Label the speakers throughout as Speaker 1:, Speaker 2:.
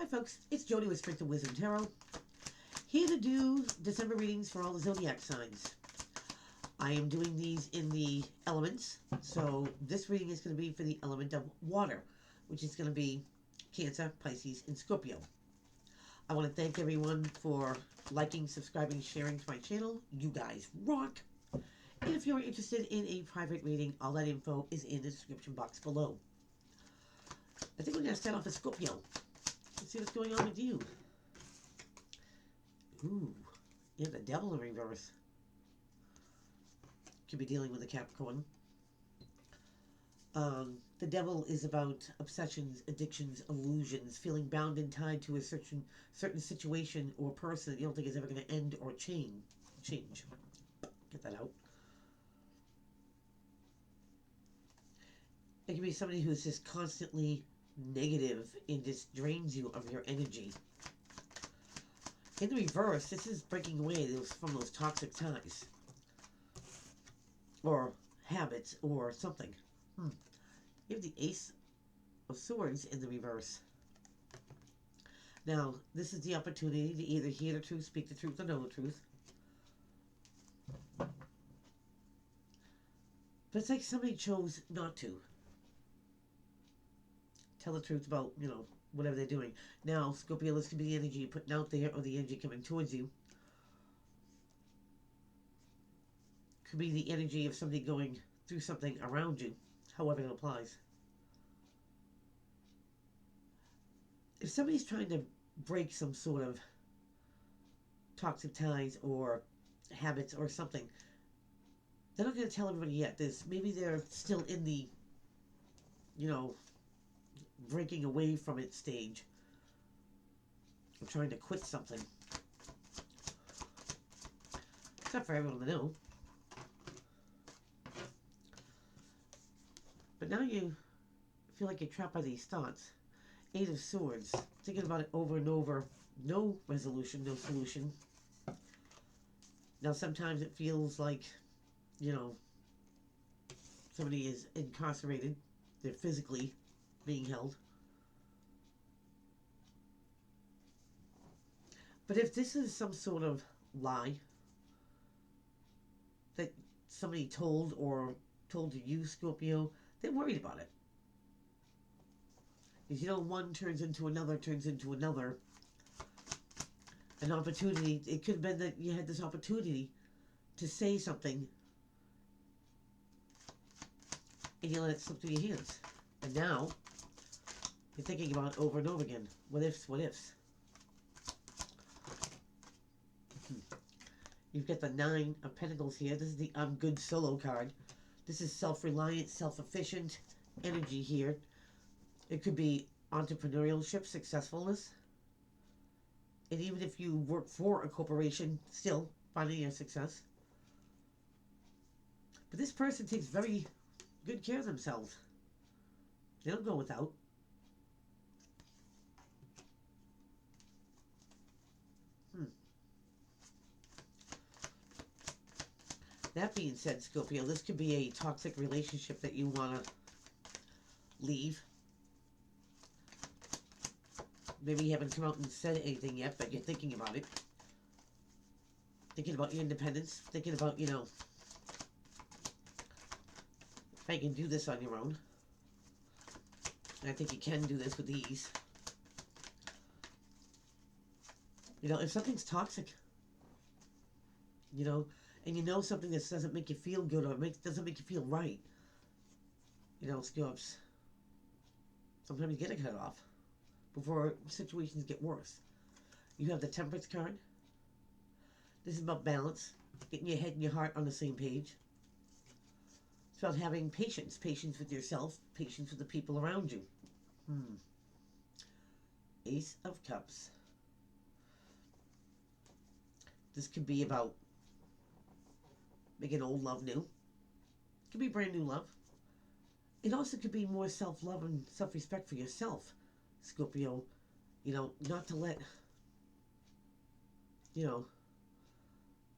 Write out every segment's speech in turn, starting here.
Speaker 1: Hi folks, it's Jody with Strength of Wisdom Tarot, here to do December readings for all the zodiac signs. I am doing these in the elements, so this reading is going to be for the element of water, which is going to be Cancer, Pisces, and Scorpio. I want to thank everyone for liking, subscribing, sharing to my channel. You guys rock! And if you're interested in a private reading, all that info is in the description box below. I think we're going to start off with Scorpio. Let's see what's going on with you. Ooh, you have the devil in reverse. Could be dealing with a Capricorn. The devil is about obsessions, addictions, illusions, feeling bound and tied to a certain situation or person that you don't think is ever going to end or change. Get that out. It can be somebody who's just constantly negative and just drains you of your energy. In the reverse, this is breaking away from those toxic ties or habits or something. You have the Ace of Swords in the reverse. Now, this is the opportunity to either hear the truth, speak the truth, or know the truth. But it's like somebody chose not to tell the truth about, whatever they're doing. Now, Scorpio, this could be the energy you're putting out there or the energy coming towards you. Could be the energy of somebody going through something around you, however it applies. If somebody's trying to break some sort of toxic ties or habits or something, they're not going to tell everybody yet. Maybe they're still in the, breaking away from it stage. Or trying to quit something. It's not for everyone to know. But now you feel like you're trapped by these thoughts. Eight of Swords. Thinking about it over and over. No resolution, no solution. Now sometimes it feels like, somebody is incarcerated. They're physically being held. But if this is some sort of lie that somebody told to you, Scorpio, they're worried about it. Because one turns into another, an opportunity. It could have been that you had this opportunity to say something and you let it slip through your hands. And now you're thinking about it over and over again. What ifs, what ifs. You've got the Nine of Pentacles here. This is the I'm Good solo card. This is self-reliant, self-efficient energy here. It could be entrepreneurship, successfulness. And even if you work for a corporation, still finding your success. But this person takes very good care of themselves. They don't go without. That being said, Scorpio, this could be a toxic relationship that you want to leave. Maybe you haven't come out and said anything yet, but you're thinking about it. Thinking about your independence. Thinking about, if I can do this on your own. And I think you can do this with ease. If something's toxic, and something that doesn't make you feel good or doesn't make you feel right, Scorps, sometimes you get to cut it off before situations get worse. You have the Temperance card. This is about balance, getting your head and your heart on the same page. It's about having patience with yourself, patience with the people around you. Ace of Cups. This could be about making old love new. It could be brand new love. It also could be more self-love and self-respect for yourself, Scorpio. Not to let,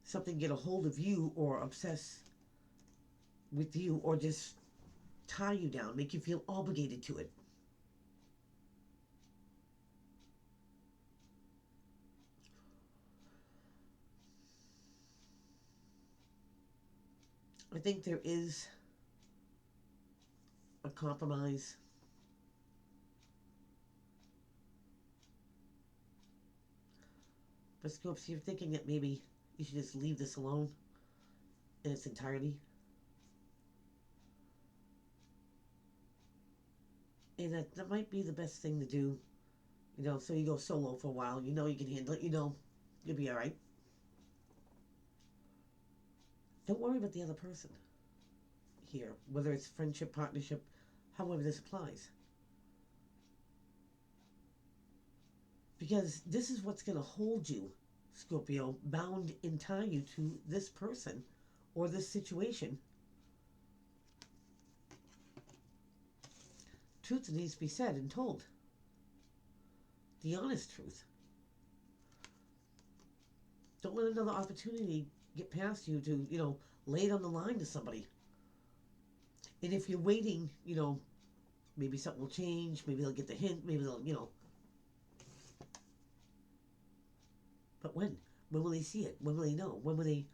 Speaker 1: something get a hold of you or obsess with you or just tie you down, make you feel obligated to it. I think there is a compromise. But Scopes, you're thinking that maybe you should just leave this alone in its entirety. And that might be the best thing to do. So you go solo for a while. You know you can handle it. You'll be alright. Don't worry about the other person here, whether it's friendship, partnership, however this applies. Because this is what's going to hold you, Scorpio, bound and tie you to this person or this situation. Truth needs to be said and told. The honest truth. Don't let another opportunity get past you to, lay it on the line to somebody. And if you're waiting, maybe something will change, maybe they'll get the hint, maybe they'll. But when? When will they see it? When will they know? When will they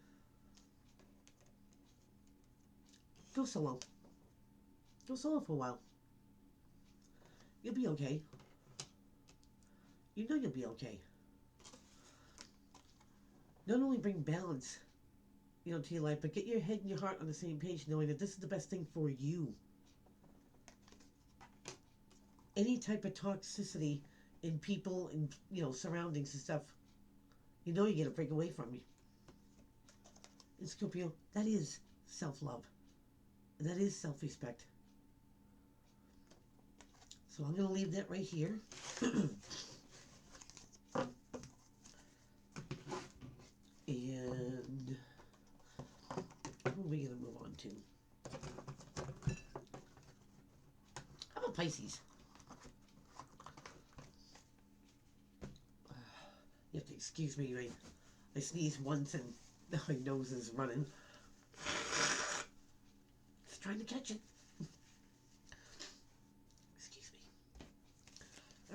Speaker 1: go solo? Go solo for a while. You'll be okay. You know you'll be okay. Not only bring balance, to your life, but get your head and your heart on the same page, knowing that this is the best thing for you. Any type of toxicity in people and, surroundings and stuff, you get to break away from you. And Scorpio, that is self-love. And that is self-respect. So I'm going to leave that right here. And what are we going to move on to? How about Pisces? You have to excuse me, I sneezed once and now my nose is running. Just trying to catch it. Excuse me.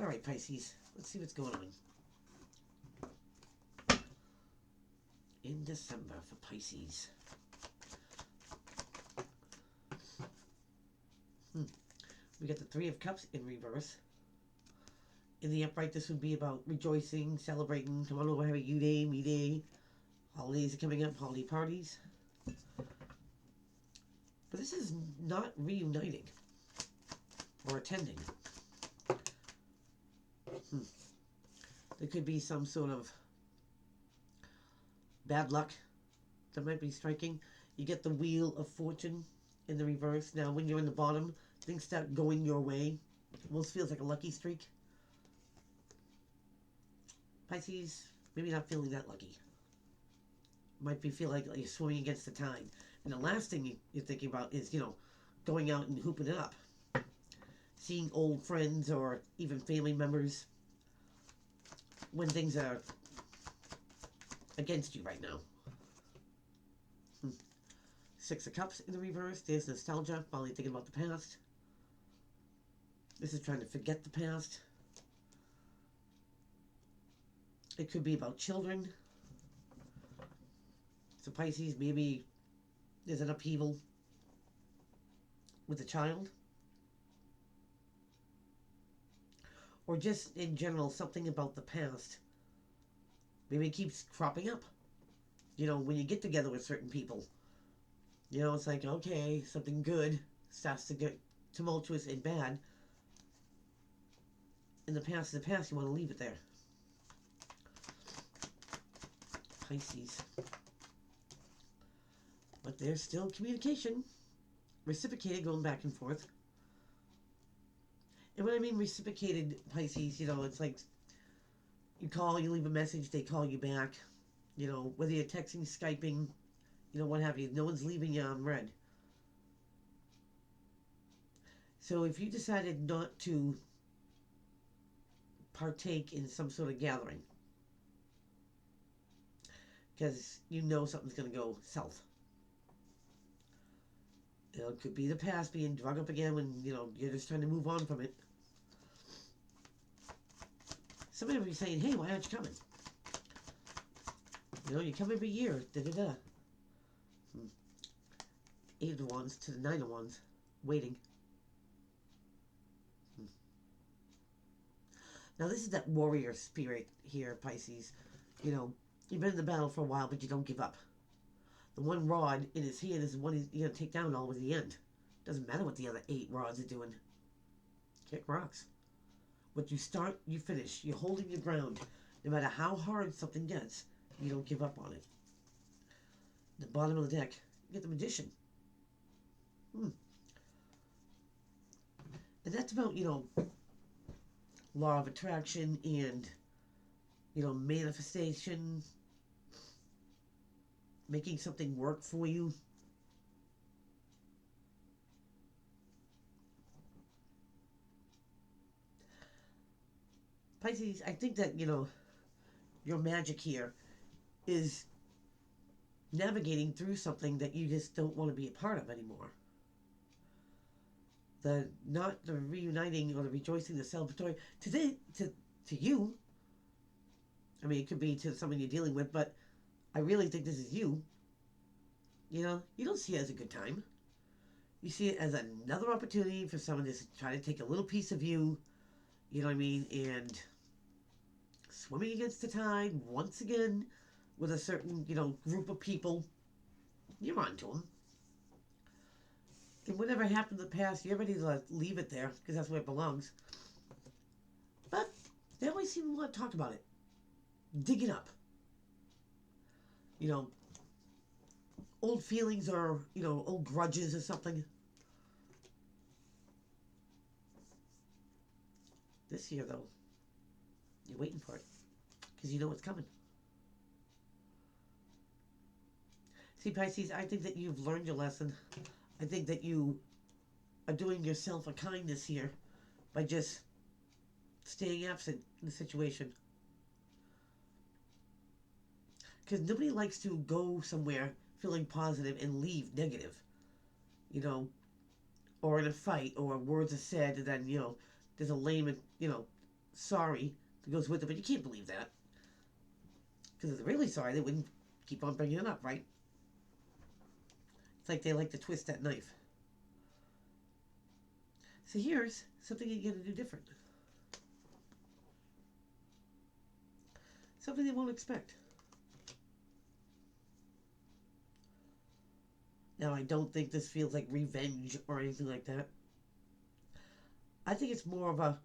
Speaker 1: Alright, Pisces. Let's see what's going on. In December for Pisces. We got the Three of Cups in reverse. In the upright, this would be about rejoicing, celebrating. Come on over, have a you day, me day. Holidays are coming up, holiday parties. But this is not reuniting or attending. There could be some sort of bad luck that might be striking. You get the Wheel of Fortune in the reverse. Now, when you're in the bottom, things start going your way. Almost feels like a lucky streak. Pisces, maybe not feeling that lucky. Might be feel like you're swimming against the tide. And the last thing you're thinking about is, going out and hooping it up. Seeing old friends or even family members when things are against you right now. Six of Cups in the reverse. There's nostalgia, probably thinking about the past. This is trying to forget the past. It could be about children. So Pisces, maybe there's an upheaval with a child. Or just in general, something about the past. Maybe it keeps cropping up. When you get together with certain people. It's like, okay, something good starts to get tumultuous and bad. In the past is the past, you want to leave it there. Pisces. But there's still communication. Reciprocated, going back and forth. And when I mean reciprocated, Pisces, it's like you call, you leave a message, they call you back. Whether you're texting, Skyping, what have you. No one's leaving you on red. So if you decided not to partake in some sort of gathering, because something's going to go south. It could be the past being drug up again when, you're just trying to move on from it. Somebody will be saying, hey, why aren't you coming? You come every year, da-da-da. Eight of Wands to the Nine of Wands. Waiting. Now this is that warrior spirit here, Pisces. You know, you've been in the battle for a while, but you don't give up. The one rod in his hand is the one you're going to take down all the way to the end. Doesn't matter what the other 8 rods are doing. Kick rocks. What you start, you finish. You're holding your ground. No matter how hard something gets, you don't give up on it. The bottom of the deck, you get the Magician. And that's about, you know, law of attraction and, you know, manifestation. Making something work for you. Pisces, I think that, you know, your magic here is navigating through something that you just don't want to be a part of anymore. Not the reuniting or the rejoicing, the celebratory. To you, I mean, it could be to someone you're dealing with, but I really think this is you. You know, you don't see it as a good time. You see it as another opportunity for someone to try to take a little piece of you, you know what I mean, and swimming against the tide once again with a certain, you know, group of people. You're on to them. And whatever happened in the past, you're ready to leave it there because that's where it belongs. But they always seem to want to talk about it. Dig it up. You know, old feelings or, you know, old grudges or something. This year, though, you're waiting for it because you know it's coming. See, Pisces, I think that you've learned your lesson. I think that you are doing yourself a kindness here by just staying absent in the situation. Because nobody likes to go somewhere feeling positive and leave negative. You know, or in a fight, or words are said, and then, you know, there's a lame, you know, sorry that goes with it, but you can't believe that. Because if they're really sorry, they wouldn't keep on bringing it up, right? It's like they like to twist that knife. So here's something you're going to do different. Something they won't expect. Now, I don't think this feels like revenge or anything like that. I think it's more of a,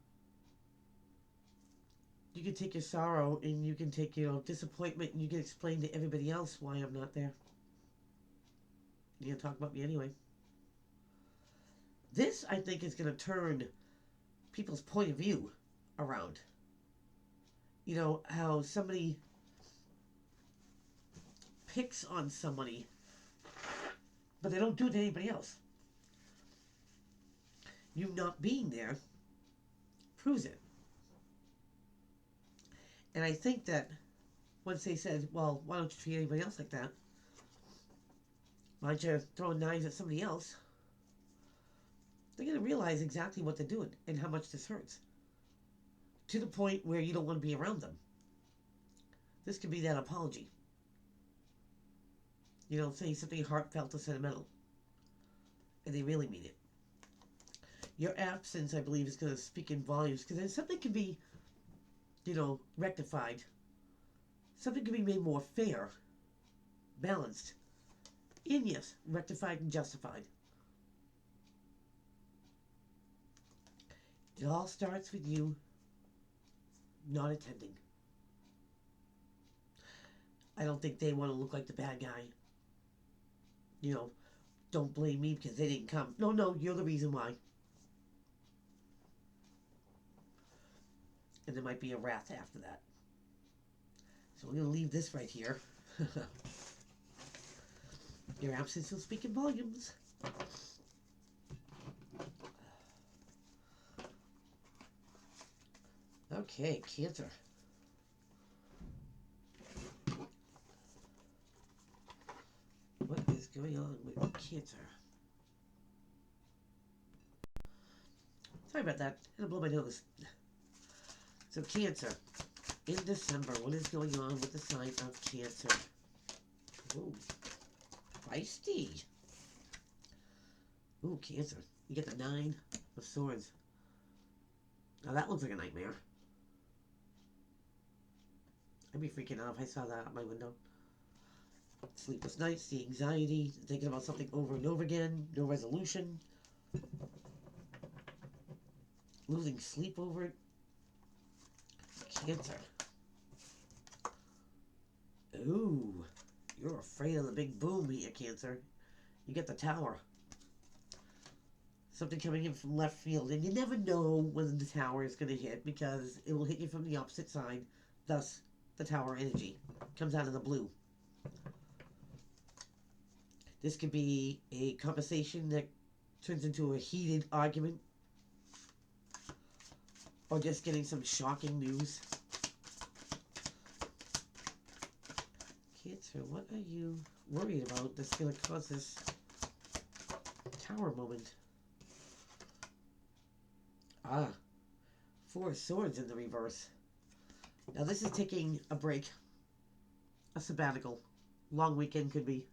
Speaker 1: you can take your sorrow and you can take, you know, disappointment and you can explain to everybody else why I'm not there. You're going to talk about me anyway. This, I think, is going to turn people's point of view around. You know, how somebody picks on somebody, but they don't do it to anybody else. You not being there proves it. And I think that once they said, well, why don't you treat anybody else like that? Why don't you throw knives at somebody else? They're going to realize exactly what they're doing and how much this hurts. To the point where you don't want to be around them. This could be that apology. You know, saying something heartfelt or sentimental. And they really mean it. Your absence, I believe, is going to speak in volumes. Because then something can be, you know, rectified. Something can be made more fair. Balanced. And yes, rectified and justified. It all starts with you not attending. I don't think they want to look like the bad guy. You know, don't blame me because they didn't come. No, you're the reason why. And there might be a wrath after that. So we're going to leave this right here. Your absence will speak in volumes. Okay, Cancer. What is going on with Cancer? Sorry about that. I'm going to blow my nose. So Cancer, in December, what is going on with the sign of Cancer? Ooh, feisty. Ooh, Cancer. You get the 9 of Swords. Now that looks like a nightmare. I'd be freaking out if I saw that out my window. Sleepless nights, the anxiety, thinking about something over and over again, no resolution. Losing sleep over it. Cancer. Ooh, you're afraid of the big boom here, Cancer. You get the Tower. Something coming in from left field, and you never know when the Tower is going to hit because it will hit you from the opposite side. Thus, the Tower energy comes out of the blue. This could be a conversation that turns into a heated argument, or just getting some shocking news. Cancer, what are you worried about that's going to cause this Tower moment? Ah, 4 of Swords in the reverse. Now this is taking a break, a sabbatical. Long weekend could be.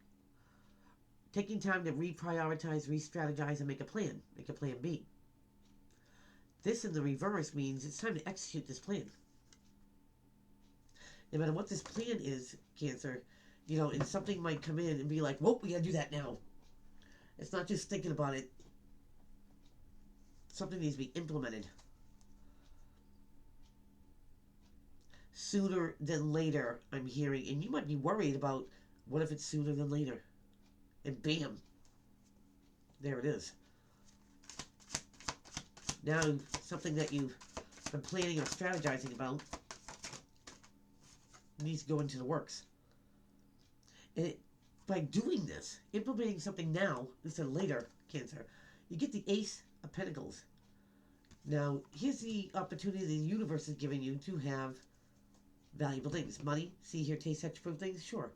Speaker 1: Taking time to reprioritize, re-strategize, and make a plan B. This in the reverse means it's time to execute this plan. No matter what this plan is, Cancer, you know, and something might come in and be like, whoa, we gotta do that now. It's not just thinking about it. Something needs to be implemented. Sooner than later, I'm hearing, and you might be worried about what if it's sooner than later? And bam, there it is. Now, something that you've been planning or strategizing about needs to go into the works. And by doing this, implementing something now instead of later, Cancer, you get the Ace of Pentacles. Now, here's the opportunity the universe is giving you to have valuable things. Money, see, hear, taste, touch, prove things, sure.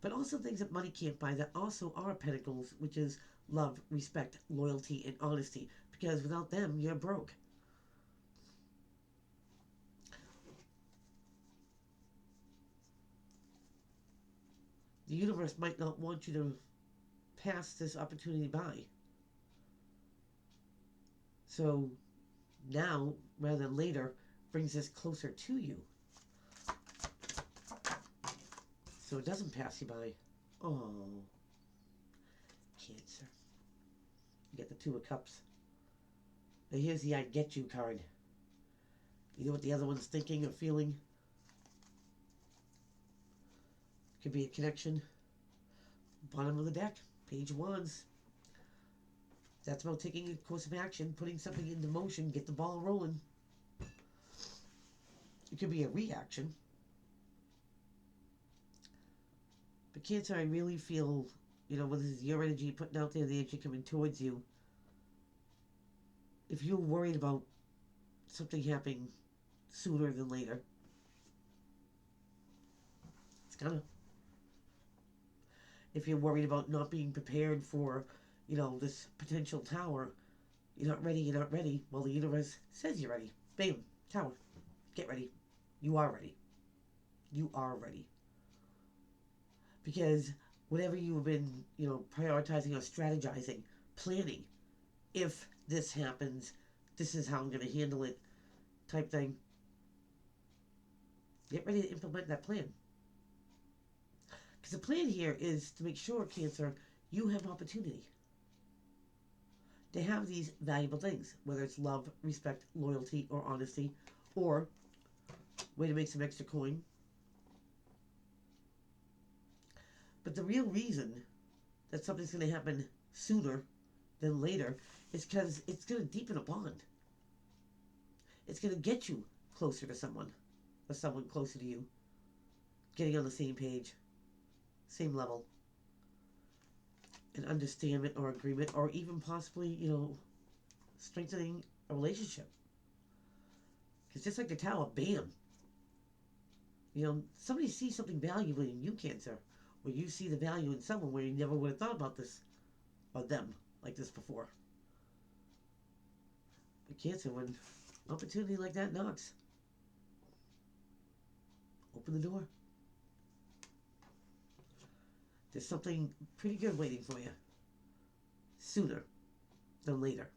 Speaker 1: But also things that money can't buy that also are pentacles, which is love, respect, loyalty, and honesty. Because without them, you're broke. The universe might not want you to pass this opportunity by. So now, rather than later, brings this closer to you. So it doesn't pass you by. Oh, Cancer. You get the 2 of Cups. Now here's the I get you card. You know what the other one's thinking or feeling? Could be a connection. Bottom of the deck, Page of Wands. That's about taking a course of action, putting something into motion, get the ball rolling. It could be a reaction. But Cancer, I really feel, you know, when this is your energy putting out there, the energy coming towards you, if you're worried about something happening sooner than later, it's gonna. If you're worried about not being prepared for, you know, this potential Tower, you're not ready. Well, the universe says you're ready. Bam, Tower. Get ready. You are ready. You are ready. Because whatever you've been, you know, prioritizing or strategizing, planning, if this happens, this is how I'm going to handle it, type thing. Get ready to implement that plan. Because the plan here is to make sure, Cancer, you have opportunity to have these valuable things, whether it's love, respect, loyalty, or honesty, or way to make some extra coin. But the real reason that something's going to happen sooner than later is because it's going to deepen a bond. It's going to get you closer to someone, or someone closer to you, getting on the same page, same level, an understanding or agreement, or even possibly, you know, strengthening a relationship. Because just like the Tower, bam, you know, somebody sees something valuable in you, Cancer, or you see the value in someone where you never would have thought about this or them like this before. But Cancer, when opportunity like that knocks, open the door. There's something pretty good waiting for you sooner than later.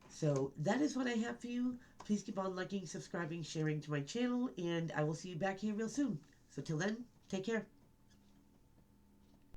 Speaker 1: So that is what I have for you. Please keep on liking, subscribing, sharing to my channel, and I will see you back here real soon. So till then, take care.